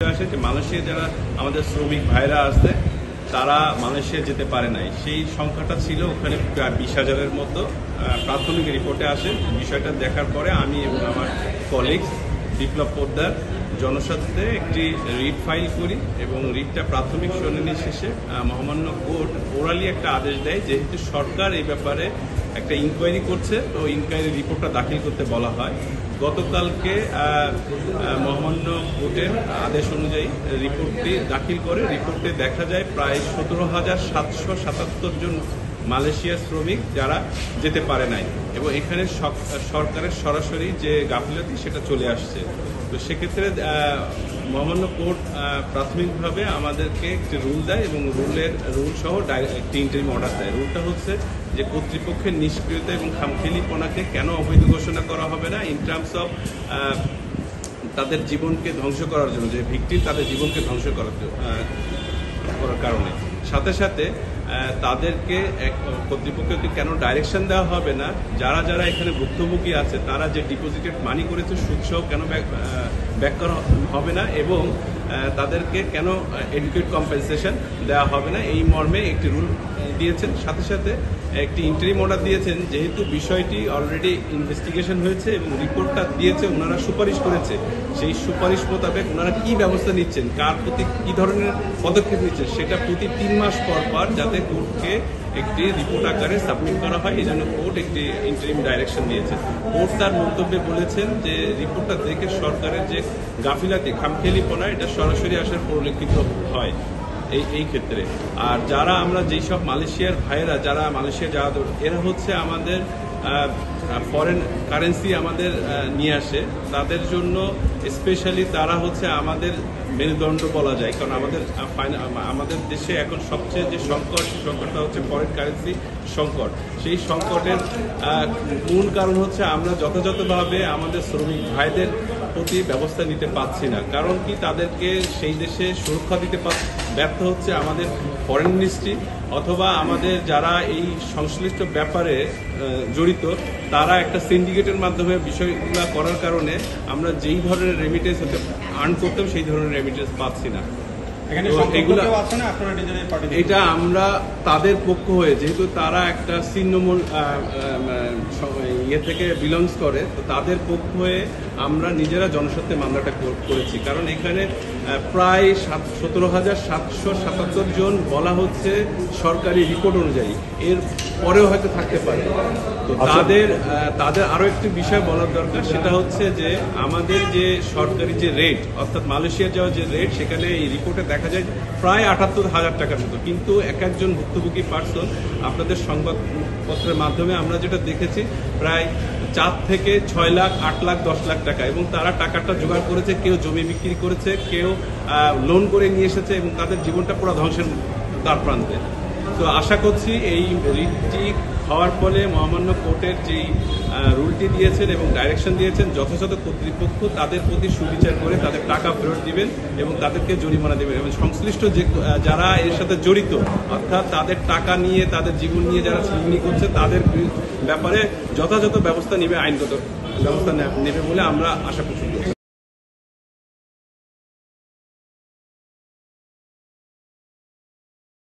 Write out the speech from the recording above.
Malaysia যারা আমাদের শ্রমিক ভাইরা আছে তারা মালয়েশিয়া যেতে পারে নাই, সেই সংখ্যাটা ছিল ওখানে প্রায় 20,000-এর মতো প্রাথমিক রিপোর্টে আসে। বিষয়টা দেখার পরে আমি এবং আমার কলিগস বিপ্লব পোদ্দার জনস্বার্থে একটি রিট ফাইল করি এবং রিটটা প্রাথমিক শুনানি শেষে মহামান্য কোর্ট ওরালি একটা আদেশ দেয়, যেহেতু সরকার এই ব্যাপারে একটা ইনকোয়ারি করছে তো ইনকোয়ারি রিপোর্টটা দাখিল করতে বলা হয়। গতকালকে মহামান্য কোর্টের আদেশ অনুযায়ী রিপোর্টটি দাখিল করে রিপোর্টে দেখা যায় প্রায় 17,777 জন মালয়েশিয়ার শ্রমিক যারা যেতে পারে নাই এবং এখানে সরকারের সরাসরি যে গাফিলতি সেটা চলে আসছে। তো সেক্ষেত্রে মহামান্য কোর্ট প্রাথমিকভাবে আমাদেরকে একটি রুল দেয় এবং রুল সহ একটি ইন্টারিম অর্ডার দেয়। রুলটা হচ্ছে যে কর্তৃপক্ষের নিষ্ক্রিয়তা এবং খামখেয়ালিপনাকে কেন অবৈধ ঘোষণা করা হবে না ইন টার্মস অফ তাদের জীবনকে ধ্বংস করার জন্য, যে ভিকটিম তাদের জীবনকে ধ্বংস করার কারণে। সাথে সাথে তাদেরকে কর্তৃপক্ষকে কেন ডাইরেকশন দেওয়া হবে না যারা যারা এখানে ভুক্তভোগী আছে তারা যে ডিপোজিটেড মানি করেছে সুদসহ কেন ব্যাক করা হবে না এবং তাদেরকে কেন এডুকেট কম্পেনসেশন দেওয়া হবে না, এই মর্মে একটি রুল দিয়েছেন। সাথে সাথে একটি ইন্টারিম অর্ডার দিয়েছেন, যেহেতু বিষয়টি অলরেডি ইনভেস্টিগেশন হয়েছে এবং রিপোর্টটা দিয়েছে, ওনারা সুপারিশ করেছে, সেই সুপারিশ মোতাবেক ওনারা কি ব্যবস্থা নিচ্ছেন, কার প্রতি কি ধরনের পদক্ষেপ নিচ্ছেন সেটা প্রতি 3 মাস পর পর যাতে কোর্টকে একটি রিপোর্ট আকারে সাবমিট করা হয়, এই জন্য কোর্ট একটি ইন্টারিম ডাইরেকশন দিয়েছে। কোর্ট তার মন্তব্যে বলেছেন যে রিপোর্টটা দেখে সরকারের যে গাফিলাতি খামখেয়ালিপনা এটা সরাসরি আসার পরিলক্ষিত হয় এই ক্ষেত্রে। আর যারা আমরা যেসব মালয়েশিয়ার ভাইয়েরা যারা মালয়েশিয়া যাওয়া এরা হচ্ছে আমাদের ফরেন কারেন্সি আমাদের নিয়ে আসে, তাদের জন্য স্পেশালি তারা হচ্ছে আমাদের মেরুদণ্ড বলা যায়, কারণ আমাদের দেশে এখন সবচেয়ে যে সংকটটা হচ্ছে ফরেন কারেন্সি সংকট। সেই সংকটের মূল কারণ হচ্ছে আমরা যথাযথভাবে আমাদের শ্রমিক ভাইদের প্রতি ব্যবস্থা নিতে পারছি না। কারণ কি, তাদেরকে সেই দেশে সুরক্ষা দিতে ব্যর্থ হচ্ছে আমাদের ফরেন মিনিস্ট্রি অথবা আমাদের যারা এই সংশ্লিষ্ট ব্যাপারে জড়িত তারা একটা সিন্ডিকেটের মাধ্যমে বিষয়গুলো করার কারণে আমরা যেই ধরনের রেমিটেন্স হতে আর্ন করতাম সেই ধরনের রেমিটেন্স পাচ্ছি না। এটা আমরা তাদের পক্ষ হয়ে, যেহেতু তারা একটা ছিন্নমূল ইয়ে থেকে বিলংস করে, তো তাদের পক্ষ হয়ে আমরা নিজেরা জনস্বার্থে মামলাটা করেছি। কারণ এখানে প্রায় 17,777 জন বলা হচ্ছে সরকারি রিপোর্ট অনুযায়ী, এর পরেও হয়তো থাকতে পারে। তো তাদের আরো একটি বিষয় বলার দরকার, সেটা হচ্ছে যে আমাদের যে সরকারি যে রেট অর্থাৎ মালয়েশিয়া যাওয়ার যে রেট, সেখানে এই রিপোর্টে দেখা যায় প্রায় 78,000 টাকার মতো, কিন্তু এক একজন ভুক্তভোগী পার্সন আপনাদের সংবাদপত্রের মাধ্যমে আমরা যেটা দেখেছি প্রায় 4 থেকে 6 লাখ, 8 লাখ, 10 লাখ টাকা, এবং তারা টাকাটা জোগাড় করেছে, কেউ জমি বিক্রি করেছে, কেউ লোন করে নিয়ে এসেছে এবং তাদের জীবনটা পুরো ধ্বংসের দ্বার প্রান্তে। তো আশা করছি এই রিটটি হওয়ার ফলে মহামান্য কোর্টের যেই রুলটি দিয়েছেন এবং ডাইরেকশন দিয়েছেন, যথাযথ কর্তৃপক্ষ তাদের প্রতি সুবিচার করে তাদের টাকা ফেরত দিবেন এবং তাদেরকে জরিমানা দেবেন এবং সংশ্লিষ্ট যে যারা এর সাথে জড়িত অর্থাৎ তাদের টাকা নিয়ে তাদের জীবন নিয়ে যারা ছিনতাই করছে তাদের ব্যাপারে যথাযথ ব্যবস্থা নেবে, আইনগত ব্যবস্থা নেবে বলে আমরা আশা করছি।